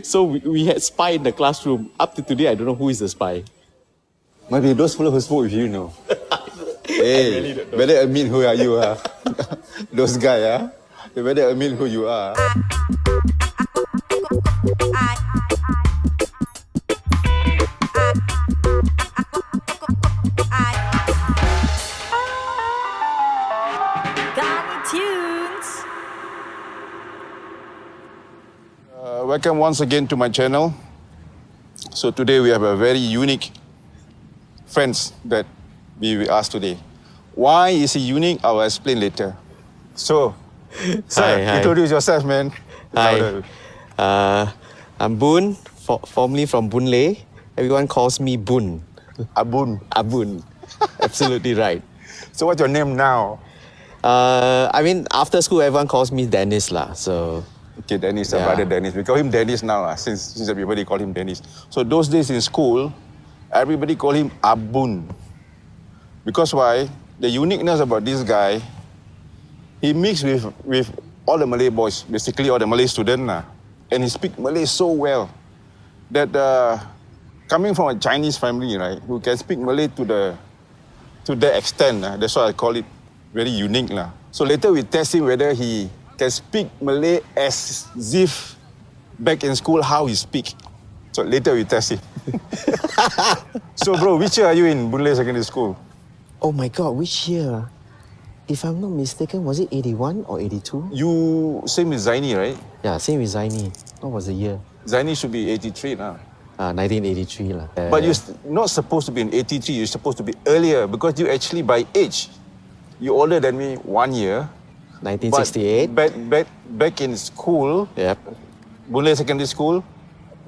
So we had spy in the classroom. Up to today, I don't know who is the spy. Maybe those fellow who spoke with you know. Hey, better admit who are you, those guys, you better admit who you are. Welcome once again to my channel. So today we have a very unique friends that be with us today. Why is he unique? I will explain later. So, sir, Hi. introduce yourself, man. Hi, I'm Boon, formerly from Boon Lay. Everyone calls me Boon. Abun. Boon. Absolutely right. So what's your name now? I mean, after school, everyone calls me Dennis lah. So. Okay, Dennis, Yeah. brother Dennis. We call him Dennis now, since everybody call him Dennis. So those days in school, everybody call him Abun. Because why? The uniqueness about this guy, he mixed with all the Malay boys, basically all the Malay students, and he speak Malay so well that coming from a Chinese family, right, who can speak Malay to the extent, that's why I call it very unique. So later we test him whether he can speak Malay as if back in school how he speak. So later we test him. So bro, which year are you in Boon Lay Secondary School? Oh my God, which year? If I'm not mistaken, was it 81 or 82? You same with Zaini, right? Yeah, same with Zaini. What was the year? Zaini should be 83 now. 1983 lah. But you're not supposed to be in 83, you're supposed to be earlier because you actually by age, you're older than me 1 year. 1968. But back in school, Yep. Boon Lay Secondary School,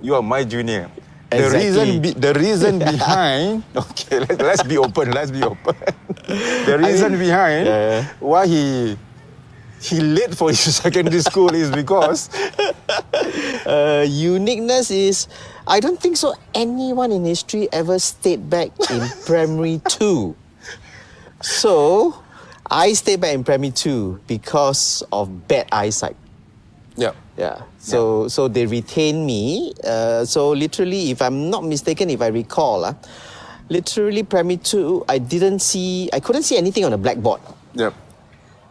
you are my junior. Exactly. The reason behind, okay, let's be open. The reason behind why he late for his secondary school is because Uniqueness is, I don't think so anyone in history ever stayed back in primary 2. So, I stayed back in primary 2 because of bad eyesight. Yeah. So they retained me. So literally, if I'm not mistaken, if I recall, literally primary 2, I couldn't see anything on the blackboard. Yep.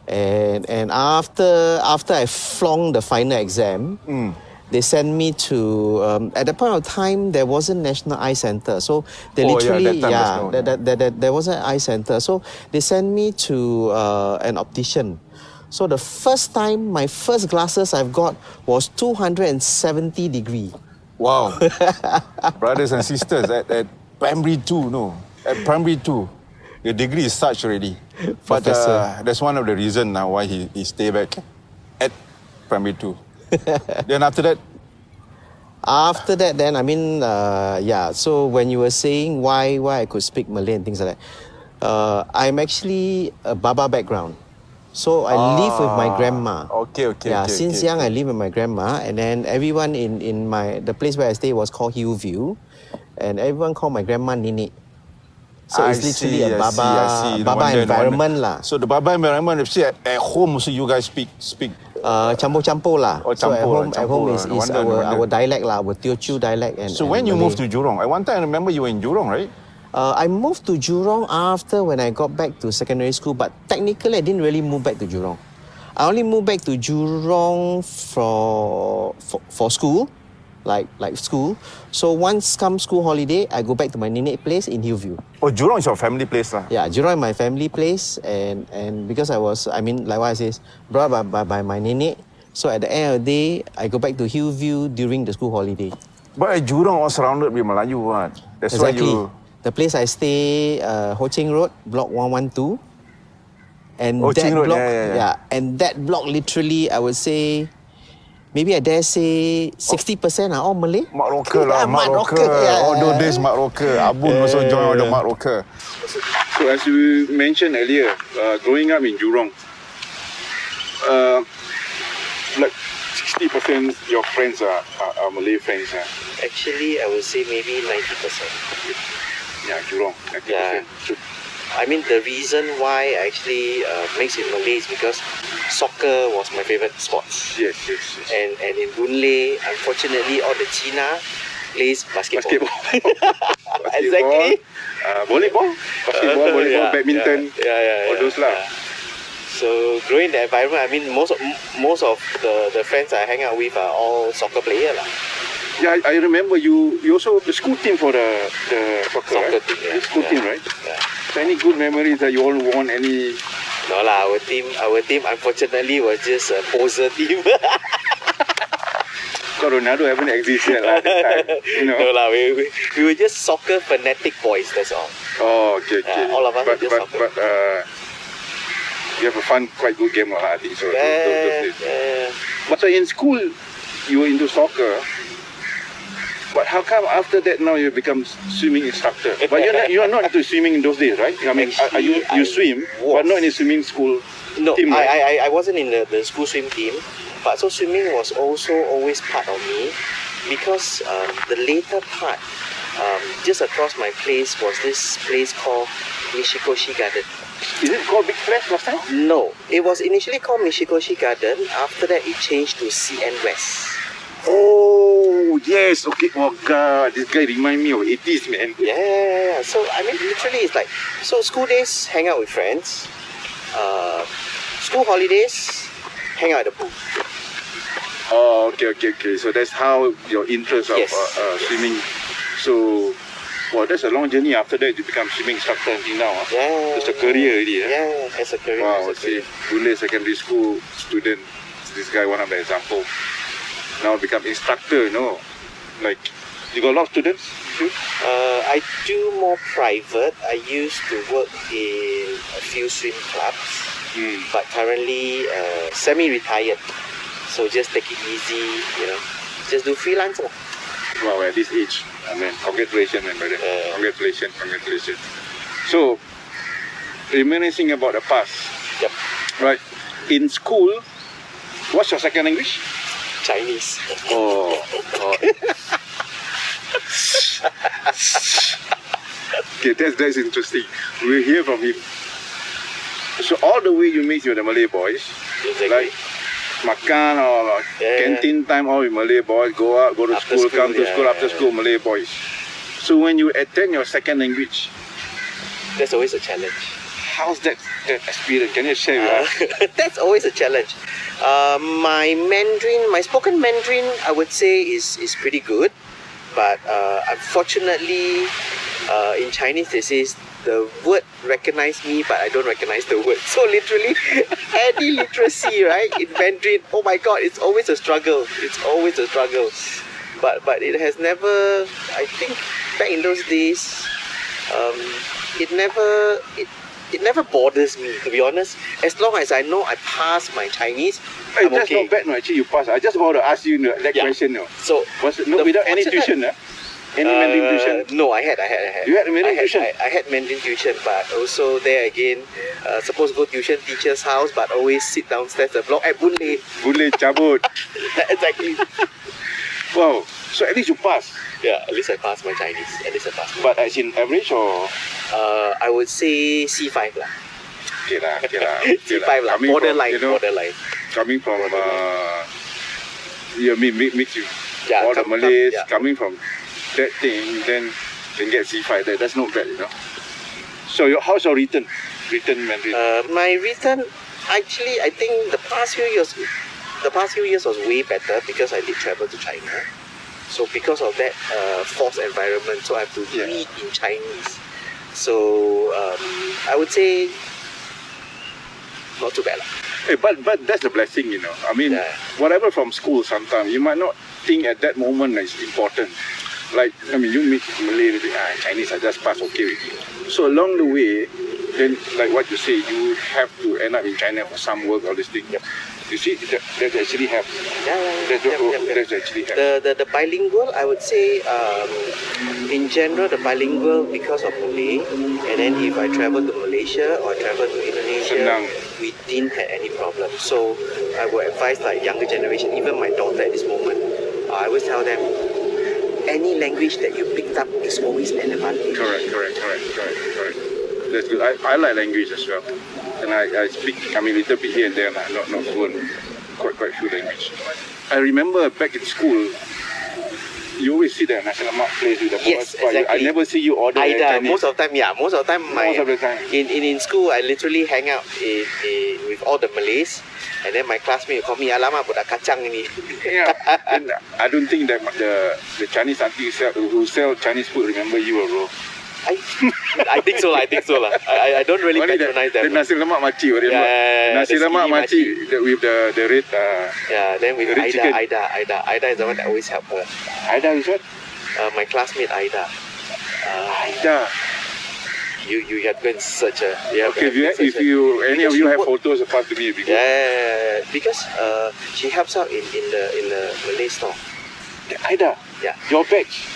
And after I flunked the final exam, they sent me to, at that point of time, there wasn't National Eye Centre. So they there wasn't an eye centre. So they sent me to an optician. So the first time, my first glasses I've got was 270 degree. Wow. Brothers and sisters, at primary 2, at primary 2, the degree is such already. But that's one of the reasons now why he stay back at primary 2. Then after that? After that, then, I mean, so when you were saying why I could speak Malay and things like that, I'm actually a Baba background. So I live with my grandma. Okay. Since young, I live with my grandma, and then everyone in the place where I stay was called Hillview, and everyone called my grandma Nini. So it's literally a Baba environment lah. So the Baba environment, at home also you guys speak. Campur lah. Oh, so campur, at home is our dialect lah, our Teochew dialect. So when you moved to Jurong, at one time I remember you were in Jurong, right? I moved to Jurong after when I got back to secondary school, but technically I didn't really move back to Jurong. I only moved back to Jurong for school, like school. So once comes school holiday, I go back to my nenek place in Hillview. Oh, Jurong is your family place lah. Yeah, Jurong is my family place, and because like what I say, brought up by my nenek. So at the end of the day, I go back to Hillview during the school holiday. But at Jurong all surrounded with Melayu, what? That's exactly. why you... The place I stay, Ho Ching Road, block 112. And Ho that Ching Road, block, yeah. And that block literally, I would say, maybe I dare say 60% are all Malay. Mak Rocker lah, Mak Rocker. All those days Mak Rocker. Abun also join all the Mak Rocker. So as you mentioned earlier, growing up in Jurong, like 60% your friends are Malay friends. Actually, I would say maybe 90%. Yeah, Jurong, 90%. I mean, the reason why I actually mixed with Malay is because soccer was my favorite sport. Yes. And in Boon, unfortunately, all the China plays basketball. Exactly. Volleyball, basketball, volleyball, badminton, all those lah. So growing the environment, I mean, most of the friends I hang out with are all soccer player lah. Yeah, I remember you also the school team for the soccer right? Team, yeah. The school team, right? Yeah. So any good memories that you all won? Any? No lah, our team unfortunately was just a poser team. So Ronaldo haven't existed lah that time, you know. No lah, we were just soccer fanatic boys. That's all. Oh, okay. All of us were just soccer. But you have a fun, quite good game lah. I think so. Those days. But so in school, you were into soccer. But how come after that now you become swimming instructor? But you are not into swimming in those days, right? I mean, Actually, you swim, but not in a swimming school No, team, right? I wasn't in the school swim team, but so swimming was also always part of me because the later part, just across my place was this place called Mishikoshi Garden. Is it called Big Flash last time? No, it was initially called Mishikoshi Garden. After that, it changed to CN West. Oh, yes. Okay. Oh, God. This guy remind me of 80s, man. Yeah. So, I mean, literally, it's like, so school days, hang out with friends. School holidays, hang out at the pool. Oh, okay. So that's how your interest of Yes. swimming. So, well, that's a long journey. After that, you become swimming instructor until now. Huh? Yeah. It's a career already. Yeah, as a career. Wow, as a career. see, Boon secondary school student. This guy, one of the example. Now become instructor, like you got a lot of students. I do more private. I used to work in a few swim clubs, but currently semi-retired. So just take it easy, just do freelance. Wow, at this age, man, congratulations, man, brother. Congratulations. So, reminiscing about the past. Yep. Right. In school, what's your second language? Chinese. Oh. Okay, that's interesting. We'll hear from him. So all the way you meet with the Malay boys, Exactly. like makan or canteen time, all with Malay boys, go out, go to After school, school, come to school, after school, Malay boys. So when you attend your second language, That's always a challenge. how's that experience? Can you share with us? That's always a challenge. My spoken Mandarin, I would say is pretty good, but unfortunately, in Chinese they say the word recognize me, but I don't recognize the word. So literally, any literacy, right, in Mandarin, oh my God, it's always a struggle. But it has never. I think back in those days, it never bothers me, to be honest. As long as I know I pass my Chinese, Hey, I'm that's okay. not bad, no. Actually, you pass. I just want to ask you that Yeah. question, no. So Was it without any tuition, any Mandarin tuition? No, I had. You had Mandarin tuition? I had Mandarin tuition, but also there again, supposed to go tuition teacher's house, but always sit downstairs the block at Boon. Boleh cabut. Exactly. Wow. So at least you pass. Yeah, at least I passed my Chinese. But as in average or? I would say C5 lah. Okay lah. C5 lah. Coming from, Borderline. Coming from, mix with Yeah, all the Malays, yeah. coming from that thing, then can get C5. That's not bad, So how's your written Mandarin? My written, actually, I think the past few years was way better because I did travel to China. So because of that forced environment, so I have to read in Chinese. So I would say not too bad lah. Hey, but that's the blessing, I mean, whatever from school sometimes, you might not think at that moment is important. Like, I mean, you meet Malay, you think, Chinese, I just pass, okay with you. So along the way, then, like what you say, you have to end up in China for some work, all this thing. Yep. You see, that actually helps. That actually helps. The bilingual, I would say, in general, the bilingual because of Malay, and then if I travel to Malaysia or travel to Indonesia, Senang. we didn't have any problem. So I would advise like younger generation, even my daughter at this moment, I always tell them, any language that you picked up is always an advantage. Correct. That's good. I like language as well. And I speak, a little bit here and there, not fluent, quite few language. I remember back in school, you always see the Nasi Lemak place with the Yes, boys, but exactly. I never see you order Either. Chinese. Most of the time. Most of the time. In school, I literally hang out with all the Malays, and then my classmate will call me, alamak, budak kacang ni. Yeah, and I don't think that the Chinese auntie who sell Chinese food remember you, bro. I think so lah. I don't really patronize The them. nasi lemak makcik, what do you remember? Yeah, Nasi the lemak skinny makcik with the red. Yeah, then with red chicken. Ida is the one that always help her. Aida is what? My classmate Ida. Aida. You have to go and search her. Okay, if you any of you have photos, pass to me. Yeah, because she helps out in the Malay store. Aida. Yeah. Your batch.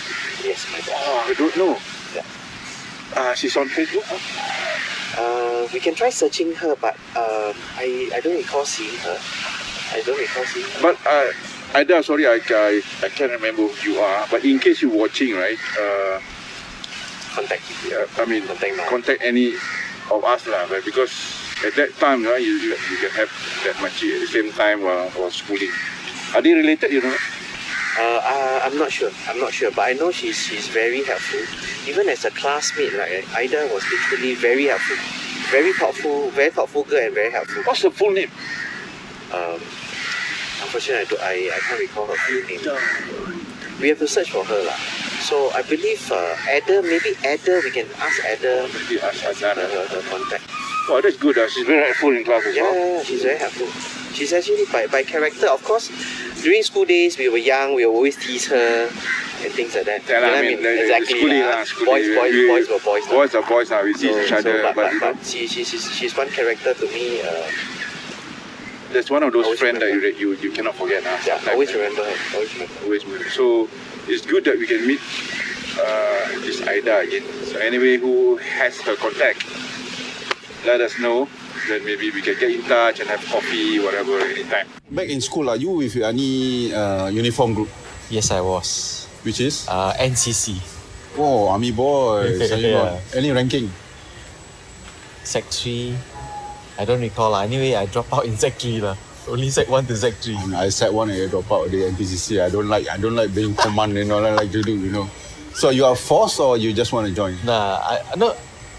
Yes, my bad. Oh, I don't know. Yeah. She's on Facebook. We can try searching her, but I don't recall seeing her. But Aida, sorry, I can't remember who you are. But in case you're watching, right? Contact. Contact any of us lah. Right? Because at that time, right, you can have that much at the same time while schooling. Are they related? You know? I'm not sure, but I know she's very helpful. Even as a classmate, right, Ida was literally very helpful, very thoughtful girl and very helpful. What's the full name? Unfortunately, I can't recall her full name. We have to search for her lah. So I believe maybe Ada, we can ask Ada. Maybe ask Ada. Her contact. Oh, that's good. She's very helpful in class as well. Yeah, she's very helpful. She's actually by character, of course. During school days, we were young. We would always tease her and things like that. Yeah, I mean, exactly. Boys Were boys. Boys are boys now. We see each other. But she's one character to me. That's one of those always friends that you cannot forget. Yeah, always remember her. Always remember. So it's good that we can meet this Aida again. So anyway, who has her contact, let us know. Then maybe we can get in touch and have coffee, whatever, anytime. Back in school, are you with any uniform group? Yes, I was. Which is? NCC. Oh, Army boy. Yeah. Any ranking? Sec 3. I don't recall. Anyway, I dropped out in Sec 3. Only Sec 1 to Sec 3. I Sec 1 and I dropped out of the NPCC. I don't like being command and all I like to do, you know. So you are forced or you just want to join?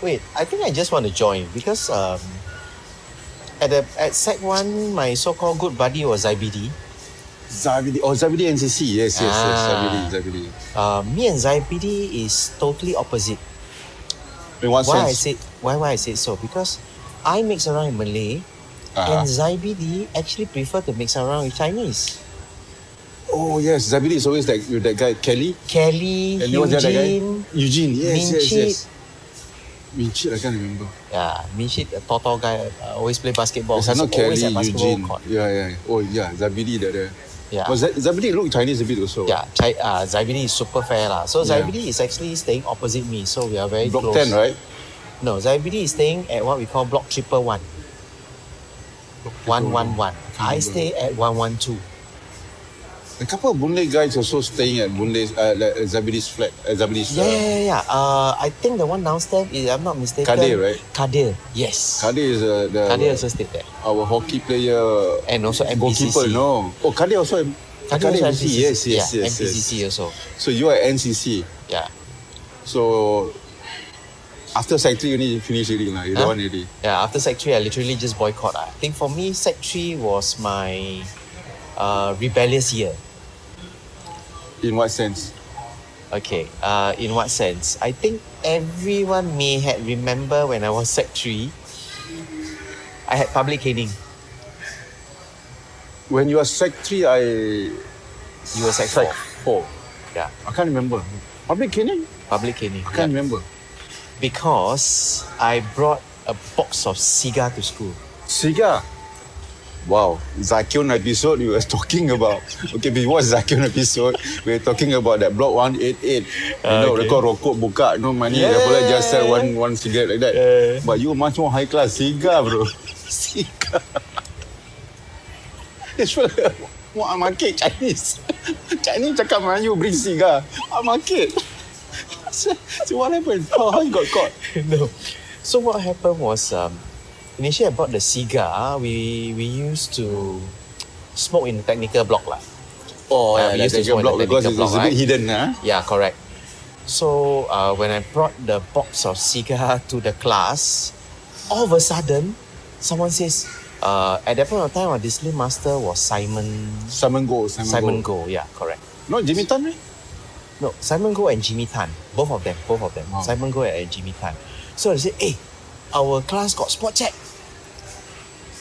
Wait, I think I just want to join because at Sec 1, my so-called good buddy was IBD. Zabidi NCC. Yes, Zabidi. Me and Zabidi is totally opposite. In what sense? Why I say so? Because I mix around in Malay, and Zabidi actually prefer to mix around with Chinese. Oh yes, Zabidi is always with that guy Kelly, and Eugene. Yes, Minchit. yes. Minchit, I can't remember. Yeah, Minchit, a tall guy, always play basketball. Yes, I know Kelly, Eugene. Court. Yeah. Oh yeah, Zabidi that. Yeah. But Zabidi look Chinese a bit also. Yeah, Zabidi is super fair lah. So Zabidi is actually staying opposite me, so we are very Block close. 10, right? No, Zabidi is staying at what we call Block 111. 111. I stay at 112. A couple of Boon Lay guys also staying at Boon Lay, Zabidi's flat. Zabidi's. Yeah. I think the one downstairs, if I'm not mistaken. Kadir, right? Kadir, yes. Kadir is Kadir also stayed there. Our hockey player. And also MPCC. Goalkeeper, no. Oh, Kadir also. Kadir also MPCC. Yes. MPCC also. So you are NCC. Yeah. So after Sec 3, you need to finish reading. You don't want already. Yeah, after Sec 3, I literally just boycott. I think for me, Sec 3 was my rebellious year. In what sense? Okay, in what sense? I think everyone may remember when I was Sec 3, I had public caning. When you were Sec 3, You were Sec 4. Yeah. I can't remember. Public caning? Public caning. I can't remember. Because I brought a box of cigar to school. Cigar? Wow. Zakion episode we were talking about. Okay, before Zakion episode, we were talking about that block 188. Rokok buka, no money. Yeah. Just sell one cigarette like that. Yeah. But you much more high class. Cigar, bro. Cigar. It's what market Chinese. Chinese cakap Melayu bring cigar. What market? So what happened? How you got caught? No. So what happened was, initially I bought the cigar. We used to smoke in the technical block lah. Oh, we used to like a smoke in block the because technical it's block, a bit right? hidden, huh? Yeah, correct. So when I brought the box of cigar to the class, all of a sudden, someone says, at that point of time, our discipline master was Simon Go. Simon Go. Yeah, correct. No, Jimmy Tan, eh? No, Simon Go and Jimmy Tan. Both of them. Wow. Simon Go and Jimmy Tan. So they said, hey, our class got spot check.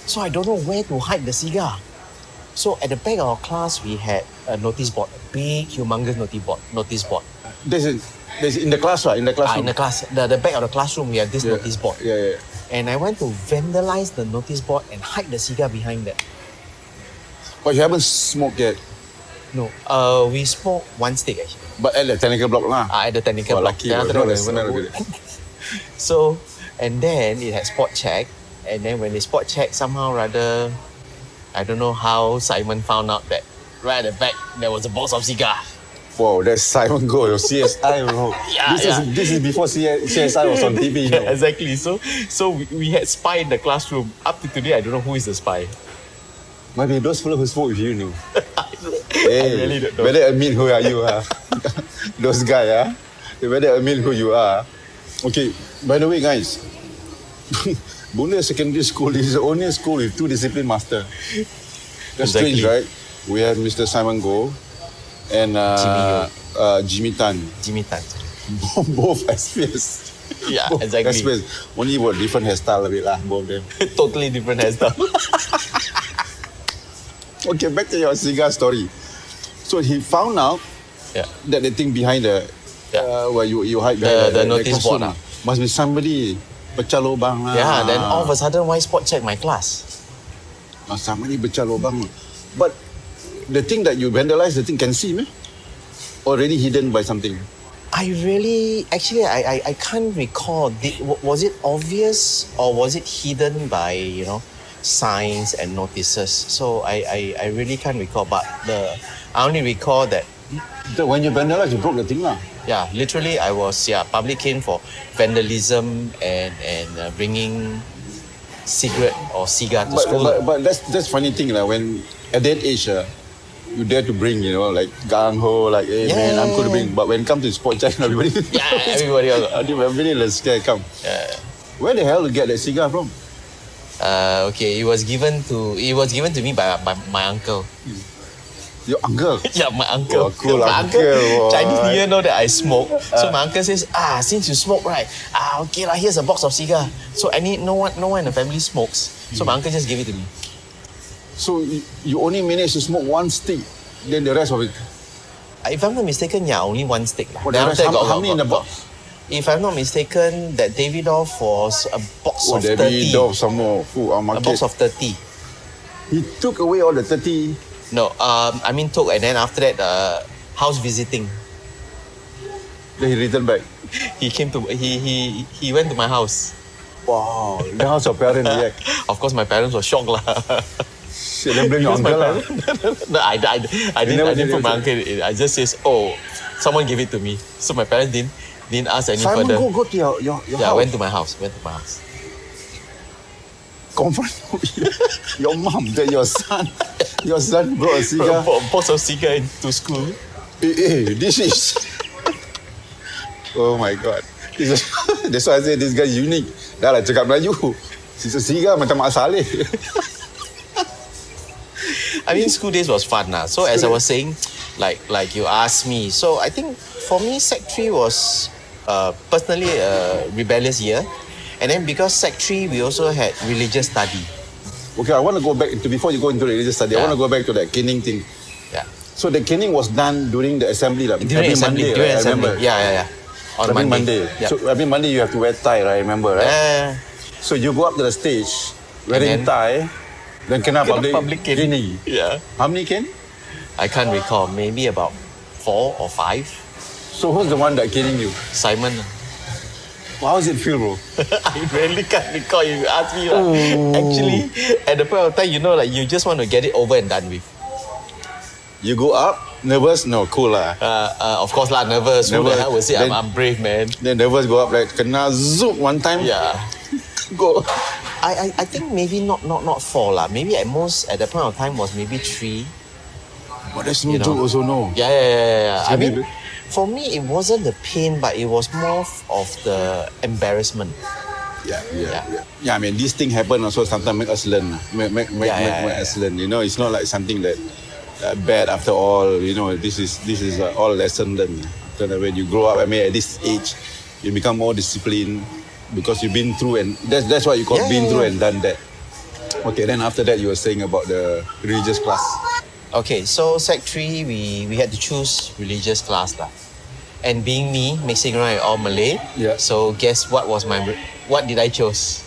So I don't know where to hide the cigar. So at the back of our class, we had a notice board, a big, humongous notice board. There's in the class, right? In the classroom. In the class, the back of the classroom, we have this notice board. Yeah. And I went to vandalize the notice board and hide the cigar behind that. But you haven't smoked yet. No, we smoked one stick actually. But at the technical block lah. At the technical block. Lucky. Then after that, That's we not went- good. So, and then it had spot check. And then when they spot check, somehow rather, I don't know how Simon found out that right at the back, there was a box of cigar. Wow, that's Simon Go, your CSI, bro. This is before CSI was on TV, you know. Exactly. So we had spy in the classroom. Up to today, I don't know who is the spy. Maybe those fellow who smoke with you know. I really don't know. Better admit who are you, those guys, they better admit who you are. Okay, by the way, guys, Boon Secondary School is the only school with 2 discipline master. That's Exactly. strange, right? We have Mr. Simon Go and Jimmy Tan. Jimmy Tan. Both SPS. Yeah, Both exactly. SPS. Only what different hairstyle a bit lah, both of them. Totally different hairstyle. Okay, back to your cigar story. So he found out Yeah. that the thing behind the where you hide behind The notice board classroom must be somebody pecah lubang lah. Yeah, then all of a sudden, why spot check my class? Somebody pecah lubang. But the thing that you vandalize, the thing can see, meh? Already hidden by something. I can't recall. Was it obvious or was it hidden by, signs and notices? So I really can't recall. But I only recall that, When you vandalize, you broke the thing lah. yeah, literally I was, public cane for vandalism and bringing cigarette or cigar to school. But that's funny thing lah. When at that age, you dare to bring, like gang ho, like hey man, I'm going to bring. But when it comes to sport check, everybody, Everybody else. everybody let's scared come. Yeah. Where the hell you get that cigar from? Okay, it was given to me by my uncle. Your uncle. Yeah, my uncle. Oh, cool My uncle, boy. Chinese New Year know that I smoke. So my uncle says, since you smoke, right? Okay lah, here's a box of cigar. So no one in the family smokes. So my uncle just gave it to me. So you only managed to smoke one stick, then the rest of it. If I'm not mistaken, only one stick lah. Oh, Then the rest, after that how many in the box? If I'm not mistaken, that Davidoff was a box of 30. Davidoff some more. A box of 30. He took away all the 30. No, took, and then after that, house visiting. Then he returned back. He came to he went to my house. Wow. Then how's your parents react? Of course, my parents were shocked lah. Shit, then bring your uncle lah. No, I never didn't did put my it. uncle in. I just says, someone gave it to me. So my parents didn't ask any Simon, further. go to your Yeah, I house. went to my house. Confront your mom that your son brought a cigar. Box of cigar into school. This is. Oh my God. That's why I say this guy unique. Dah lah cakap Melayu. Sisa cigar macam Mak Saleh. School days was fun lah. So as I was saying, like you asked me. So I think for me, Sec 3 was personally a rebellious year. And then because Sec 3, we also had religious study. Okay, I want to go back to before you go into the religious study. I Yeah. want to go back to that caning thing. Yeah. So the caning was done during the assembly lah. During assembly. Monday, right? I remember. Yeah. On Every Monday. Yeah. So every Monday you have to wear tie, right? I remember, right? Yeah. So you go up to the stage wearing then- tie, then kena public cane. caning. Yeah. How many cane? I can't recall. Maybe about 4 or 5. So who's the one that caning you? Simon. How does it feel, bro? I really can't recall. You ask me. Actually, at the point of time, you just want to get it over and done with. You go up, Nervous? No, cool lah. Of course lah, nervous. Who the Nervous. hell will say Then- I'm brave, man? Then nervous go up like kena zoom one time. Yeah. Go. I think maybe not 4 lah. Maybe at most at that point of time was maybe 3. But that's no You know. joke also no. Yeah. I So mean, maybe- for me, it wasn't the pain, but it was more of the embarrassment. Yeah, I mean, this thing happen also sometimes make us learn. Make us learn. You know, it's not like something that bad after all. You know, this is all lesson learned. After that, when you grow up, I mean, at this age, you become more disciplined because you've been through, and that's what you call been through and done that. Okay, then after that, you were saying about the religious class. Okay, so Sec 3, we had to choose religious class lah. And being me, mixing around with all Malay. Yeah. So guess what did I choose?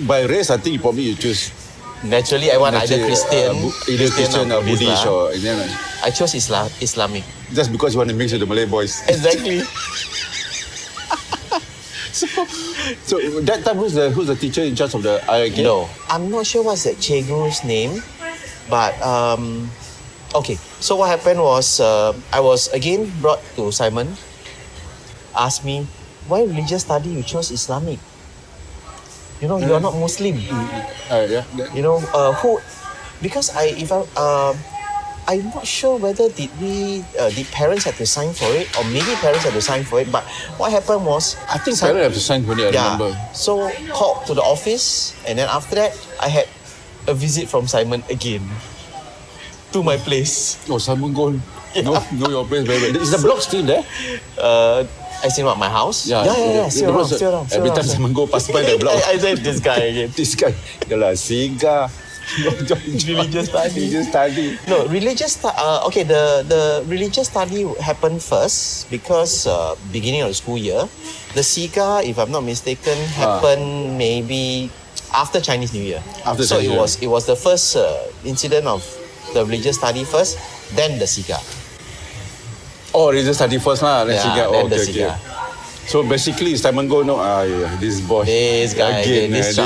By race, I think probably you choose Naturally, I want either Christian, either Christian or Buddhist, lah. or and then, I chose Islamic. just because you want to mix with the Malay boys. Exactly. So that time, who's the teacher in charge of the IIK? No, I'm not sure what's that Chegu's name, but okay. So what happened was I was again brought to Simon, asked me, why religious study you chose Islamic? You know, you are not Muslim. Yeah. You know, who? Because I'm not sure whether did parents have to sign for it, or maybe parents had to sign for it. But what happened was, I think parents have to sign for it. I remember. So called to the office, and then after that, I had a visit from Simon again to my place. Oh, Simon Gold. Know your place very well. Is the block still there? As in what, my house? Yeah. Still around. Every time Simon go pass by the block. I said this guy again. This guy, yalah, Siga. Religious study. Religious study. No, okay, the religious study happened first because beginning of the school year. The SIGA, if I'm not mistaken, happened maybe after Chinese New Year. After so Chinese it was the first incident of the religious study first, then the SIGA. Oh, religious study first lah. Then Siga. then Oh, the okay. SIGA. So basically, Simon go no. This boy. This guy again, this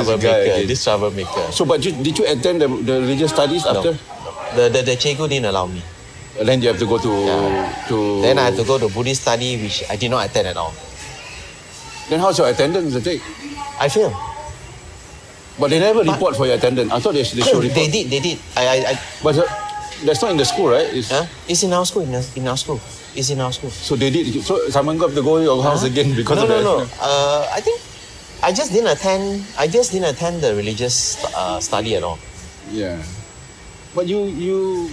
troublemaker. So, but did you attend the religious studies after? The Chegu didn't allow me. Then you have to go to. Then I had to go to Buddhist study, which I did not attend at all. Then how's your attendance? I failed. But they never report for your attendance. I thought they should report. They did. I But that's not in the school, right? It's in our school. In our school. It's in our school. So they did. So Simon got to go to your house again because of that. No. I think I just didn't attend. I just didn't attend the religious study at all. Yeah. But you.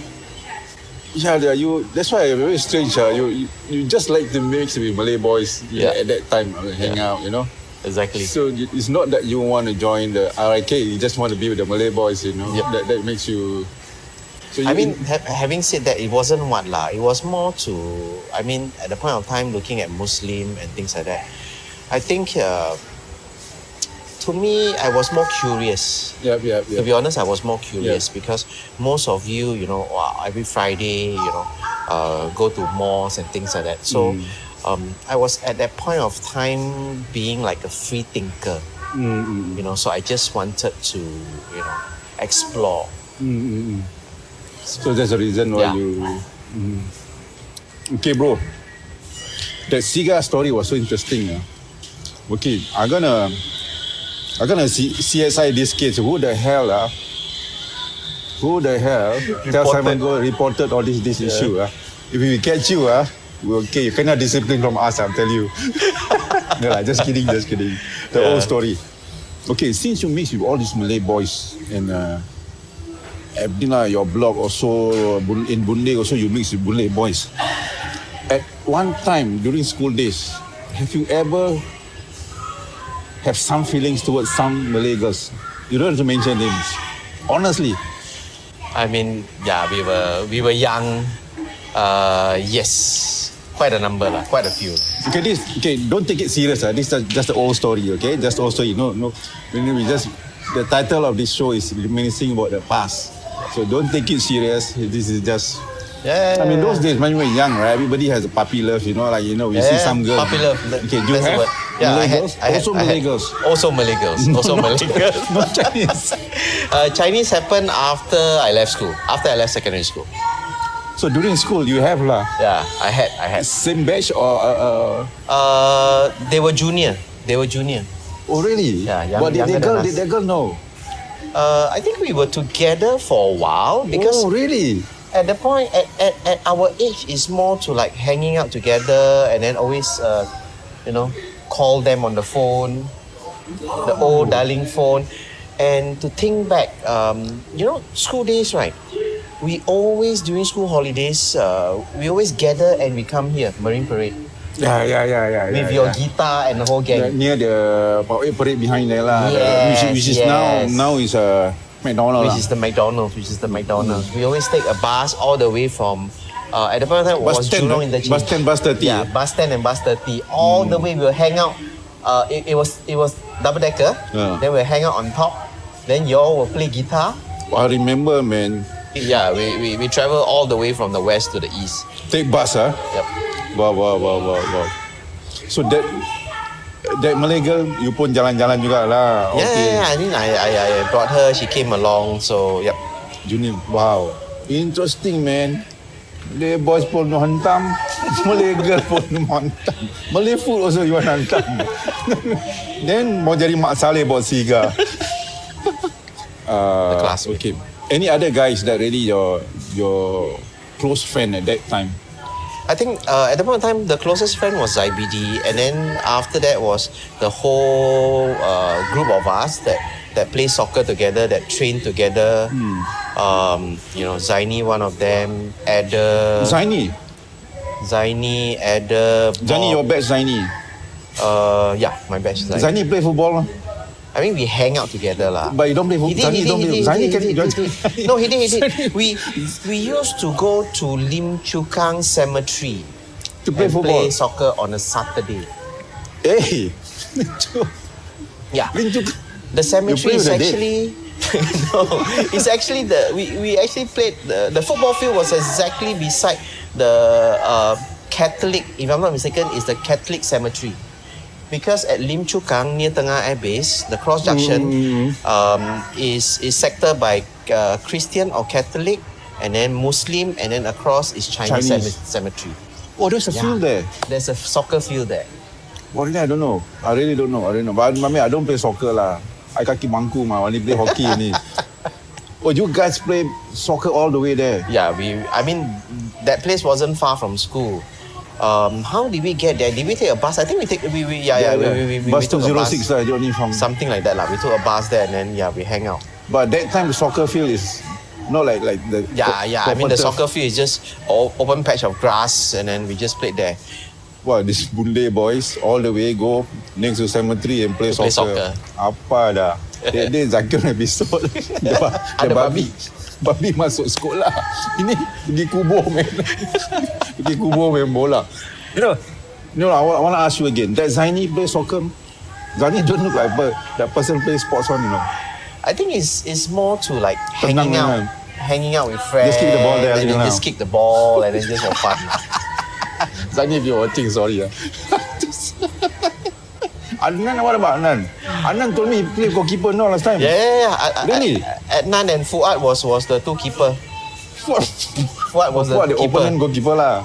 That's why very strange. You just like to mix with Malay boys at that time, hang out, you know. Exactly. So it's not that you want to join the RIK. You just want to be with the Malay boys, you know. Yep. That makes you. So having said that, it wasn't what lah. It was more to, at the point of time, looking at Muslim and things like that. I think, to me, I was more curious. Yeah. To be honest, I was more curious because most of you, every Friday, go to malls and things like that. So, I was at that point of time being like a free thinker. So I just wanted to, explore. So that's the reason why you. Okay, bro. That Siga story was so interesting. Okay, I'm gonna CSI this case. Who the hell tell Simon go reported all this issue? If we catch you, okay, you cannot discipline from us. I'm telling you. No, just kidding. The whole story. Okay, since you mix with all these Malay boys and. Your blog also in Boon also you mix with Malay boys. At one time during school days, have you ever have some feelings towards some Malay girls? You don't have to mention names. Honestly. We were young. Yes, quite a number lah, quite a few. Okay, don't take it serious. This is just an old story. Okay, just old story. No. The title of this show is Reminiscing about the past. So don't take it serious. This is just. Those days when we were young, right? Everybody has a puppy love, we see some girls. Puppy love. Okay, do you have Malay girls? Also Malay girls. Also Malay girls. Not Chinese. Chinese happened after I left school. After I left secondary school. So during school, you have lah. Yeah, I had. Same batch or They were junior. Oh really? Yeah, But younger than us. did that girl know? I think we were together for a while because Oh really? at the point at our age is more to like hanging out together and then always call them on the phone, the old dialing phone. And to think back, school days, right? We always during school holidays, we always gather and we come here, Marine Parade, Yeah. with your guitar and the whole gang. Near the parade behind there lah. Yes, which is yes. now is a McDonald's. Which is the McDonald's. We always take a bus all the way from at the point of time it was Jurong Interchange. Bus 10, bus 30. Yeah, bus 10 and bus 30. All the way we will hang out. It was double decker. Yeah. Then we'll hang out on top. Then you all will play guitar. I remember, man. Yeah, we travel all the way from the west to the east. Take bus, huh? Yep. Wow. So that Malay girl, you pun jalan-jalan juga lah. Yeah, I think I brought her. She came along. So yep. Junior, wow. Interesting, man. Malay boys pun no hantam. Malay girl pun no hantam. Malay food also you want hantam. Then mau jadi Mak Saleh buat siga. The classmate. Okay. Any other guys that really your close friend at that time? I think at the point of time, the closest friend was IBD, and then after that was the whole group of us that play soccer together, that train together. Zaini, one of them, Ada. Zaini, Ada. Zaini, your batch Zaini. Yeah, my batch. Zaini play football. I mean, we hang out together lah. But you don't play football. Zaini don't play. Zaini can. No, he did. We used to go to Lim Chu Kang Cemetery To play and football. play soccer on a Saturday. Hey. Yeah. Lim Chu- The cemetery You is play with the actually no. It's actually we actually played the football field was exactly beside the Catholic. If I'm not mistaken, is the Catholic cemetery. Because at Lim Chu Kang near Tengah Air Base, the cross junction is sector by Christian or Catholic, and then Muslim, and then across is Chinese. Cemetery. Oh, there's a field there. There's a soccer field there. Well, really, I don't know. I really don't know. But I don't play soccer lah. I kaki mangku mah. Only play hockey ni. Oh, you guys play soccer all the way there? Yeah, I mean, that place wasn't far from school. How did we get there? Did we take a bus? I think we took Bus a 206 lah. Johnny from. something like that lah. We took a bus there and then we hang out. But that time the soccer field is not like the. I mean the soccer field is just open patch of grass and then we just played there. Wow, these Boon boys all the way go next to cemetery and play soccer. Apa dah? Dia Zakir episode. Ada Babi masuk sekolah. Ini pergi kubur main. Pergi kubur main bola. You know, I want to ask you again. That Zaini play soccer. Zaini don't look like that person play sports one, you know. I think it's more to like Tenang, hanging out with friends. Just kick the ball there, and then just kick the ball and then just have fun. Zaini, if you're watching, sorry. Adnan, what about Adnan? Adnan told me he played goalkeeper no last time. Yeah. Really? Adnan and Fuad was the two keeper. Fuad was the the keeper. opponent goalkeeper lah.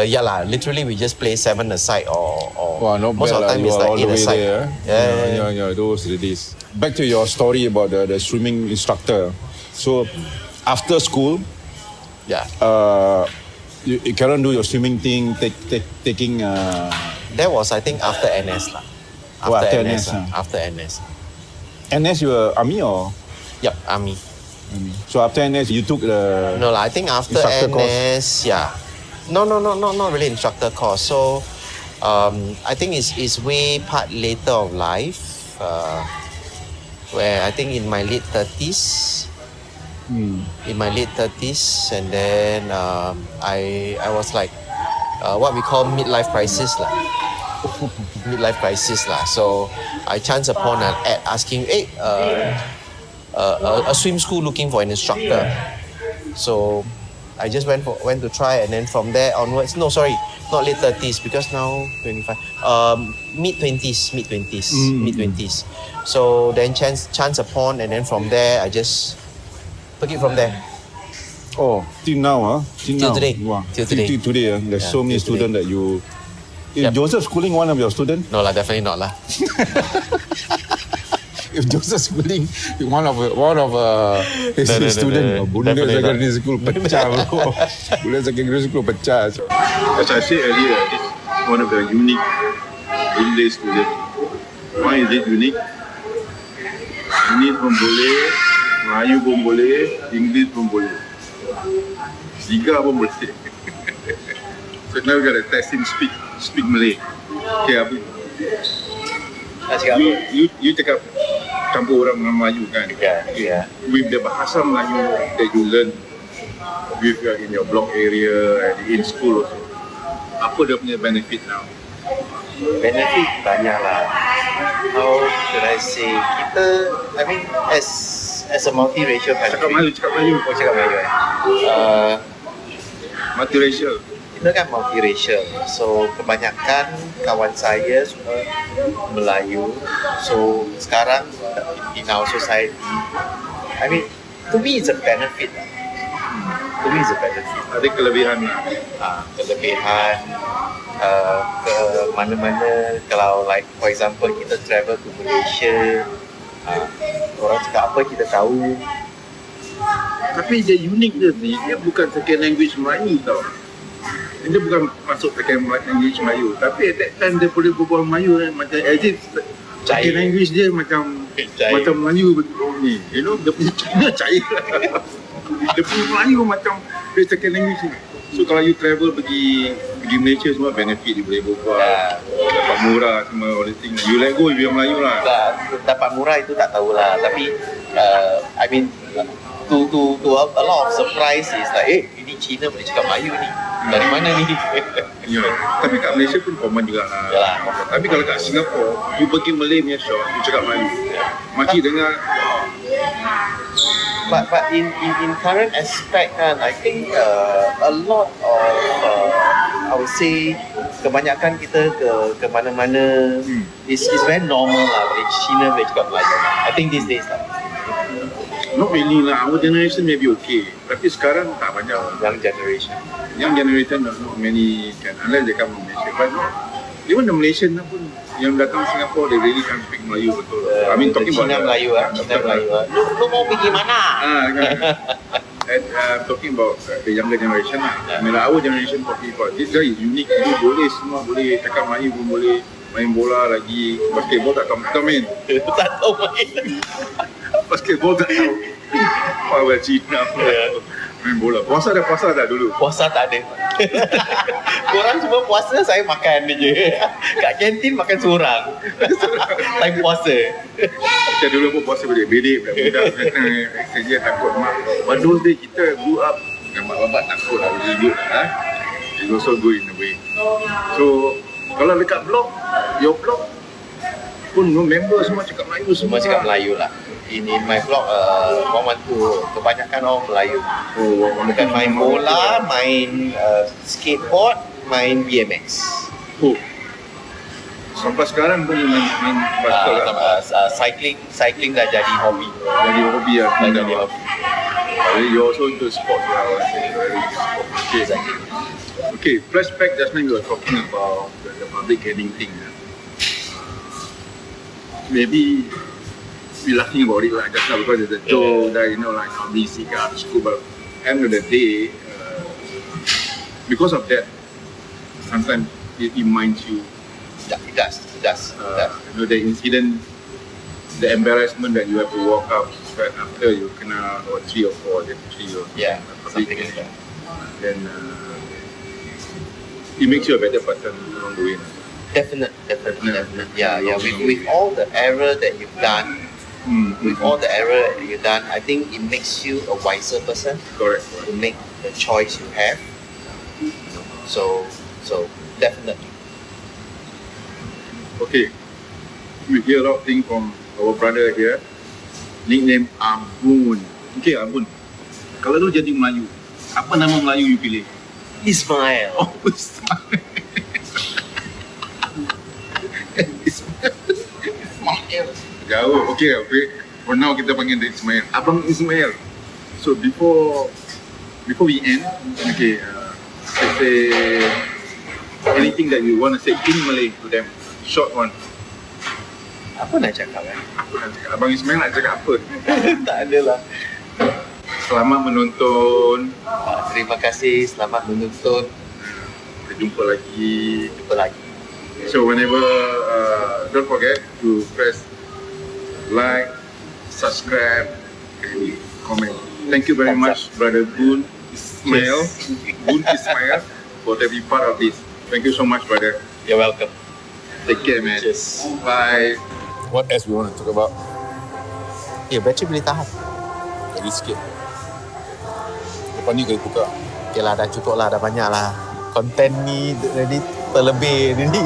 Yeah lah. Literally, we just play 7 aside or Wow, not most bad of the lah. time You it's are like all 8 the way aside. there. Yeah. Those are the days. Back to your story about the swimming instructor. So, after school, Yeah. you cannot do your swimming thing, taking. That was I think after NS lah. After NS, After NS. NS, you were army or? Yep, army. So after NS, you took the. No lah. I think after Instructor NS, course? yeah. No, not really instructor course. So, I think it's way part later of life, where I think in my late 30s. In my late 30s, and then I was like what we call midlife crisis lah. Midlife crisis lah. So I chanced upon an ad asking, hey, a swim school looking for an instructor. So I just went to try, and then from there onwards, no, sorry, not late 30s because now 25, mid 20s. So then chance upon, and then from there I just took it from there. Oh, till now, till Till now. today. Wow. Till today. Till today, there's Yeah, so many till today. students that you. Is Yep. Joseph Schooling one of your students? No lah, definitely not lah. If Joseph Schooling one of his No, student, Boon definitely Secondary School pecah bro. Boon Secondary School pecah. As I said earlier, this is one of the unique English students. Why is it unique? English pun boleh, Melayu pun boleh, English pun boleh. Tiga pun boleh. So now we got to test him speak Malay. Okay, Abu. Nak cakap apa? You cakap campur orang dengan Melayu kan? Yeah. With the bahasa Melayu that you learn with in your block area and in school also. Apa dia punya benefit now? Benefit banyak lah. How should I say? Kita, I mean, as a multiracial country. Cakap Melayu. Oh, cakap Melayu Multiracial. Kita kan multiracial. So, kebanyakan kawan saya semua Melayu. So, sekarang in our society, I mean, to me it's a benefit lah. To me it's a benefit. Ada kelebihan. Kelebihan ke mana-mana, kalau like for example kita travel to Malaysia, orang cakap apa kita tahu. Tapi dia unik dia bukan second language Melayu tau. Dia bukan masuk second language Melayu, tapi at that time dia boleh berbual Melayu macam as if second language dia macam Melayu betul ni. You know, dia punya China cair lah. Dia punya Melayu macam dia second language ni. So kalau you travel pergi Malaysia semua benefit, you boleh berbual, dapat murah semua all the thing. You let go, you biar Melayu lah. Dapat murah itu tak tahulah, tapi I mean to a lot of surprise is like, ini Cina boleh cakap Melayu ni. Dari mana ni? Ya, tapi kat Malaysia pun common juga lah. Yalah. Tapi kalau kat Singapore, you pergi Malay punya shop, you cakap Melayu. Makcik dengar. But in current aspect kan, I think a lot of I would say kebanyakan kita ke mana-mana is very normal lah. Cina boleh cakap Melayu. I think these days lah. Not really lah, our generation maybe okay. Tapi sekarang tak banyak. Young generation not many can, unless they come from Malaysia. But not, even the Malaysian pun yang datang Singapore, they really can't speak Melayu betul. I mean talking Cina about Melayu Cina Melayu. Lu mau pergi mana? And talking about the younger generation lah. I mean our generation talking about this guy is unique. Dia boleh semua, boleh cakap Melayu pun boleh, main bola lagi, basketball tak tahu main. Tak tahu main. Basketball tak tahu. Power Cina. Main bola. Puasa dah dulu. Puasa tak ada. Korang semua puasa, saya makan je. Kat kantin makan seorang. Time puasa. Kita dulu pun puasa bedek-bedek budak-budak saja takut mak. But those days kita grew up dengan mak bapak takut lah, really good lah. It's also good in a way. So kalau dekat blog, your blog pun member semua cakap Melayu Semua cakap Melayu lah. In my blog, 112, kebanyakan orang Melayu. Bukan main bola, main skateboard, main BMX. Sampai sekarang pun main basketball lah. Cycling dah jadi hobi. Jadi hobi lah. Dah jadi hobi. You also into sport lah. Okay. Okay, flashback just now you were talking about the public gaining thing. Maybe we're laughing about it like just now because it's a joke that you know like how these go to school, but end of the day, because of that, sometimes it reminds you. Yeah, it does. You know the incident, the embarrassment that you have to walk up right after you kena 3 or 4, then 3 or something like that. Then it makes you a better person along the way. Definitely. Yeah. With all the error that you've done, I think it makes you a wiser person. Correct. To make the choice you have. So definitely. Okay, we hear a lot of things from our brother here. Nickname Boon. Okay, Boon. Kalau lu jadi Melayu, apa nama Melayu you pilih? Ismail. Oh, Ismail. Ismail. Jauh. Okay. For now kita panggil dia Ismail. Abang Ismail. So before before we end, okay, let's say anything that you want to say in Malay to them, short one. Apa nak cakap kan? Abang Ismail nak cakap apa? Tak ada lah. Selamat menonton. Terima kasih, selamat menonton. Kita jumpa lagi. Jumpa lagi. So whenever, don't forget to press like, subscribe, and comment. Thank you very much, brother Boon Ismail. Boon Ismail, for to be part of this. Thank you so much, brother. You're welcome. Take care, man. Cheers. Bye. What else we want to talk about? Bateri boleh tahan. Lagi sikit. Lepas ni kena buka. Okay lah, dah cukup lah, dah banyak lah. Konten ni terlebih ni.